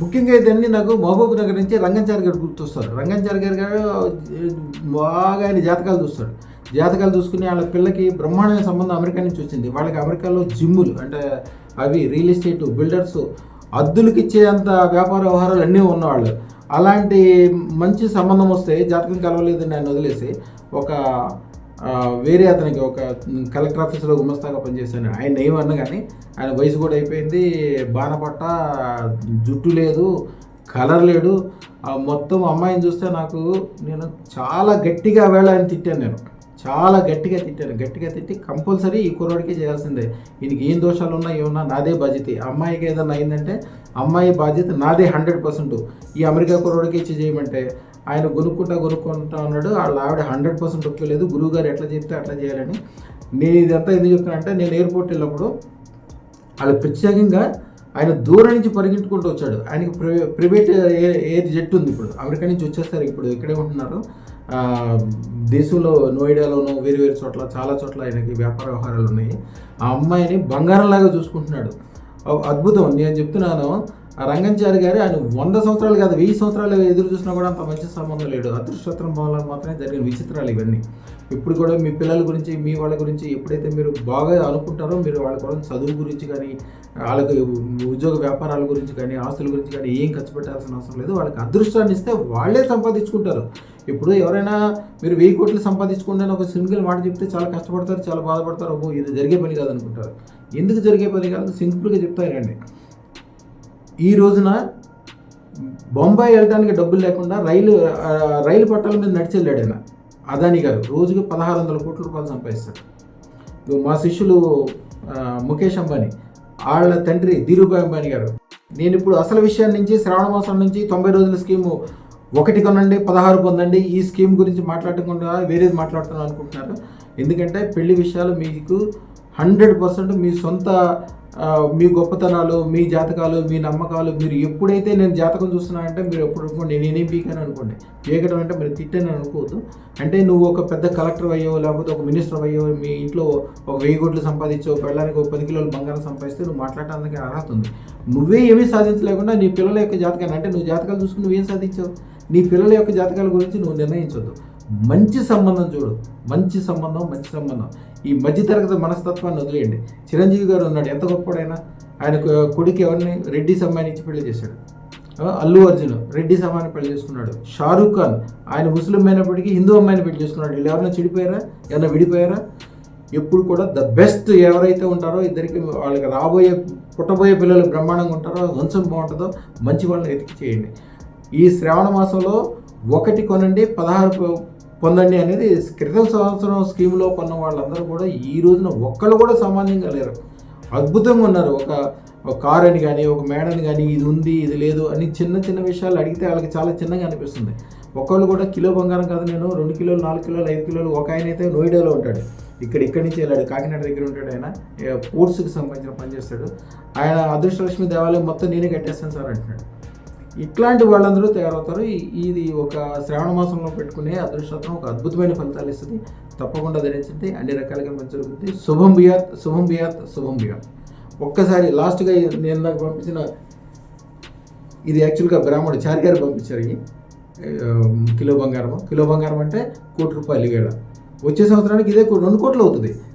ముఖ్యంగా ఇదన్నీ నాకు మహబూబ్ నగర్ నుంచి రంగంచారి గారు గుర్తొస్తారు. రంగంచారి గారు బాగా ఆయన జాతకాలు చూస్తాడు. జాతకాలు చూసుకుని వాళ్ళ పిల్లకి బ్రహ్మాండమైన సంబంధం అమెరికా నుంచి వచ్చింది. వాళ్ళకి అమెరికాలో జిమ్ములు అంటే అవి రియల్ ఎస్టేట్ బిల్డర్స్ అద్దులకి ఇచ్చేంత వ్యాపార వ్యవహారాలు అన్నీ ఉన్నవాళ్ళు. అలాంటి మంచి సంబంధం వస్తే జాతకం కలవలేదని ఆయన వదిలేసి ఒక వేరే అతనికి ఒక కలెక్టర్ ఆఫీస్లో గుమస్తాగా పనిచేశాను. ఆయన ఏమన్నా కానీ ఆయన వయసు కూడా అయిపోయింది, బాణపట్ట, జుట్టు లేదు, కలర్ లేడు. మొత్తం అమ్మాయిని చూస్తే నేను చాలా గట్టిగా ఆయన తిట్టాను. నేను చాలా గట్టిగా తిట్టి కంపల్సరీ ఈ కుర్రాడికే చేయాల్సిందే. ఈయనకి ఏం దోషాలు ఉన్నా ఏమన్నా నాదే బాధ్యత. అమ్మాయికి ఏదన్నా అయిందంటే అమ్మాయి బాధ్యత నాదే 100%. ఈ అమెరికా కుర్రాడికి ఇచ్చి చేయమంటే ఆయన కొనుక్కుంటా ఉన్నాడు. వాళ్ళ ఆవిడ 100% ఒప్పుకోలేదు. గురువుగారు ఎట్లా చెప్తే అట్లా చేయాలని. నేను ఇదంతా ఎందుకు చెప్తున్నానంటే, నేను ఎయిర్పోర్ట్ వెళ్ళినప్పుడు వాళ్ళు ప్రత్యేకంగా ఆయన దూరం నుంచి పరిగెట్టుకుంటూ వచ్చాడు. ఆయనకి ప్రైవేట్ ఎయిర్ జెట్ ఉంది. ఇప్పుడు అమెరికా నుంచి వచ్చేస్తారు. ఇప్పుడు ఇక్కడే ఉంటున్నారు. దేశంలో నోయిడాలోనూ వేరు చోట్ల చాలా చోట్ల ఆయనకి వ్యాపార వ్యవహారాలు ఉన్నాయి. ఆ అమ్మాయిని బంగారంలాగా చూసుకుంటున్నాడు. అద్భుతం. నేను చెప్తున్నాను, ఆ రంగంచారి గారు ఆయన 100 సంవత్సరాలు కాదు 1000 సంవత్సరాలు ఎదురు చూసినా కూడా అంత మంచి సంబంధం లేడు. అదృష్టోత్తరం భావాలకు మాత్రమే జరిగిన విచిత్రాలు ఇవన్నీ. ఇప్పుడు కూడా మీ పిల్లల గురించి మీ వాళ్ళ గురించి ఎప్పుడైతే మీరు బాగా అనుకుంటారో, మీరు వాళ్ళ కోసం చదువు గురించి కానీ, వాళ్ళకి ఉద్యోగ వ్యాపారాల గురించి కానీ, ఆస్తుల గురించి కానీ ఏం ఖర్చు పెట్టాల్సిన అవసరం లేదు. వాళ్ళకి అదృష్టాన్ని ఇస్తే వాళ్ళే సంపాదించుకుంటారు. ఇప్పుడు ఎవరైనా మీరు 1000 కోట్లు సంపాదించుకుంటే ఒక సింగిల్ మాట చెప్తే చాలా కష్టపడతారు, చాలా బాధపడతారు. అబ్బో ఇది జరిగే పని కాదనుకుంటారు. ఎందుకు జరిగే పని కాదు, సింపుల్గా చెప్తారండి. ఈ రోజున బొంబాయి వెళ్ళడానికి డబ్బులు లేకుండా రైలు పట్టాల మీద నడిచి వెళ్ళాడు ఆయన. అదానీ గారు రోజుకి 1600 కోట్ల రూపాయలు సంపాదిస్తాడు. మా శిష్యులు ముఖేష్ అంబానీ, వాళ్ళ తండ్రి ధీరుభాయ్ అంబానీ గారు. నేను ఇప్పుడు అసలు విషయాన్ని నుంచి శ్రావణ మాసం నుంచి 90 రోజుల స్కీము 1 కొనండి 16 పొందండి ఈ స్కీమ్ గురించి మాట్లాడకుండా వేరేది మాట్లాడుతున్నాను అనుకుంటున్నారు. ఎందుకంటే పెళ్లి విషయాలు మీకు 100% మీ సొంత మీ గొప్పతనాలు, మీ జాతకాలు, మీ నమ్మకాలు. మీరు ఎప్పుడైతే నేను జాతకం చూస్తున్నానంటే మీరు ఎప్పుడు అనుకోండి నేనేం పీకాను అనుకోండి. పీకడం అంటే మీరు తిట్టాను అనుకోవద్దు. అంటే నువ్వు ఒక పెద్ద కలెక్టర్ అయ్యో లేకపోతే ఒక మినిస్టర్ అయ్యో, మీ ఇంట్లో ఒక 1000 కోట్లు సంపాదించో, పెళ్ళడానికి ఒక 10 కిలోలు బంగారం సంపాదిస్తే నువ్వు మాట్లాడటానికి అర్హత ఉంది. నువ్వే ఏమీ సాధించలేకుండా నీ పిల్లల యొక్క జాతకాన్ని, అంటే నువ్వు జాతకాలు చూసుకుని నువ్వేం సాధించావు, నీ పిల్లల యొక్క జాతకాల గురించి నువ్వు నిర్ణయించవద్దు. మంచి సంబంధం చూడు, మంచి సంబంధం. ఈ మధ్యతరగతి మనస్తత్వాన్ని వదిలేయండి. చిరంజీవి గారు ఉన్నాడు, ఎంత గొప్పడైనా. ఆయన కొడుకు ఎవరిని రెడ్డి అమ్మాయిని ఇచ్చి పెళ్లి చేశాడు. అల్లు అర్జున్ రెడ్డి అమ్మాయిని పెళ్లి చేసుకున్నాడు. షారూఖ్ ఖాన్ ఆయన ముస్లిం అయినప్పటికీ హిందూ అమ్మాయిని పెళ్లి చేసుకున్నాడు. వీళ్ళు ఎవరైనా చెడిపోయారా, ఏమైనా విడిపోయారా? ఎప్పుడు కూడా ద బెస్ట్ ఎవరైతే ఉంటారో ఇద్దరికి వాళ్ళకి పుట్టబోయే పిల్లలు బ్రహ్మాండంగా ఉంటారో, వంశం బాగుంటుందో మంచి వాళ్ళని ఎతికి చేయండి. ఈ శ్రావణ మాసంలో 1 కొనండి 16 పొందండి అనేది క్రితం సంవత్సరం స్కీమ్లో కొన్న వాళ్ళందరూ కూడా ఈ రోజున ఒక్కళ్ళు కూడా సామాన్యంగా లేరు. అద్భుతంగా ఉన్నారు. ఒక కార్ అని కానీ, ఒక మేడని కానీ, ఇది ఉంది ఇది లేదు అని చిన్న విషయాలు అడిగితే వాళ్ళకి చాలా చిన్నగా అనిపిస్తుంది. ఒకళ్ళు కూడా కిలో బంగారం కాదు, నేను 2 కిలోలు 4 కిలోలు 5 కిలోలు. ఒక ఆయన అయితే నోయిడాలో ఉంటాడు, ఇక్కడి నుంచి వెళ్ళాడు, కాకినాడ దగ్గర ఉంటాడు. ఆయన పోర్ట్స్కి సంబంధించిన పని చేస్తాడు. ఆయన అదృష్టలక్ష్మి దేవాలయం మొత్తం నేనే కట్టేస్తాను సార్ అంటున్నాడు. ఇట్లాంటి వాళ్ళందరూ తయారవుతారు. ఇది ఒక శ్రావణ మాసంలో పెట్టుకునే అదృష్టం ఒక అద్భుతమైన ఫలితాలు ఇస్తుంది. తప్పకుండా ధరించండి, అన్ని రకాలుగా మంచి జరుగుతుంది. శుభం బియాత్. ఒక్కసారి లాస్ట్గా నేను నాకు పంపించిన ఇది యాక్చువల్గా బ్రాహ్మణుడు చారి గారు పంపించారు. ఈ కిలో బంగారం అంటే ₹1 కోటి. వచ్చే సంవత్సరానికి ఇదే 2 కోట్లు అవుతుంది.